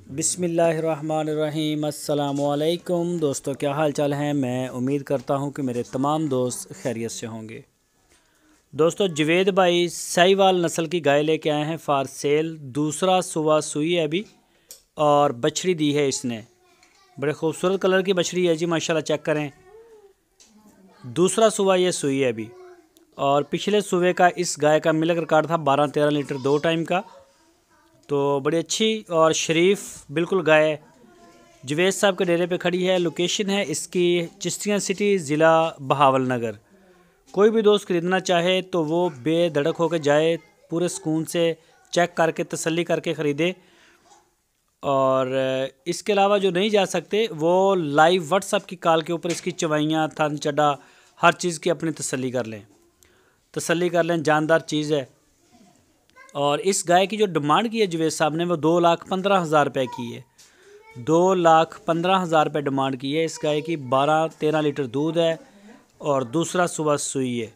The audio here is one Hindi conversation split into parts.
बिस्मिल्लाहिर्रहमानिर्रहीम। अस्सलामुअलैकुम दोस्तों, क्या हाल चाल हैं। मैं उम्मीद करता हूं कि मेरे तमाम दोस्त खैरियत से होंगे। दोस्तों, जवेद भाई साहिवाल नस्ल की गाय लेके आए हैं फार सेल। दूसरा सुबह सुई है अभी और बछड़ी दी है इसने। बड़े खूबसूरत कलर की बछड़ी है जी, माशाल्लाह चेक करें। दूसरा सुबह ये सुई है अभी और पिछले सुबह का इस गाय का मिल्क रिकॉर्ड था 12-13 लीटर 2 टाइम का। तो बड़ी अच्छी और शरीफ बिल्कुल गाय जवेद साहब के डेरे पे खड़ी है। लोकेशन है इसकी चिश्तियाँ सिटी, ज़िला बहावलनगर। कोई भी दोस्त ख़रीदना चाहे तो वो बेधड़क होकर जाए, पूरे सुकून से चेक करके तसल्ली करके ख़रीदे। और इसके अलावा जो नहीं जा सकते वो लाइव व्हाट्सएप की कॉल के ऊपर इसकी चवाइयाँ, थन, चड्डा, हर चीज़ की अपनी तसल्ली कर लें। जानदार चीज़ है। और इस गाय की जो डिमांड की है जवेद साहब ने वो 2,15,000 रुपये की है। 2,15,000 रुपये डिमांड की है इस गाय की। 12-13 लीटर दूध है और दूसरा सुबह सुई है।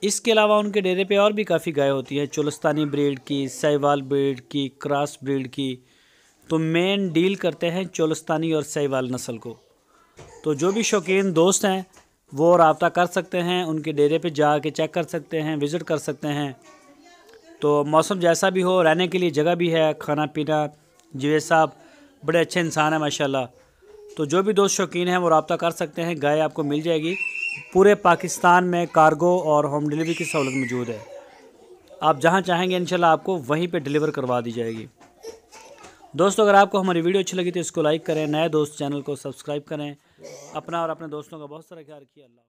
इसके अलावा उनके डेरे पे और भी काफ़ी गाय होती हैं, चोलस्तानी ब्रीड की, साहिवाल ब्रीड की, क्रॉस ब्रीड की। तो मेन डील करते हैं चोलस्तानी और साहिवाल नस्ल को। तो जो भी शौकीन दोस्त हैं वो रब्ता कर सकते हैं, उनके डेरे पे जाके चेक कर सकते हैं, विज़िट कर सकते हैं। तो मौसम जैसा भी हो, रहने के लिए जगह भी है, खाना पीना। जवेद साहब बड़े अच्छे इंसान हैं माशाल्लाह। तो जो भी दोस्त शौकीन हैं वो रब्ता कर सकते हैं। गाय आपको मिल जाएगी। पूरे पाकिस्तान में कार्गो और होम डिलीवरी की सहूलत मौजूद है। आप जहां चाहेंगे इंशाल्लाह आपको वहीं पे डिलीवर करवा दी जाएगी। दोस्तों, अगर आपको हमारी वीडियो अच्छी लगी तो इसको लाइक करें, नए दोस्त चैनल को सब्सक्राइब करें। अपना और अपने दोस्तों का बहुत सारा ख्याल रखिए। अल्लाह।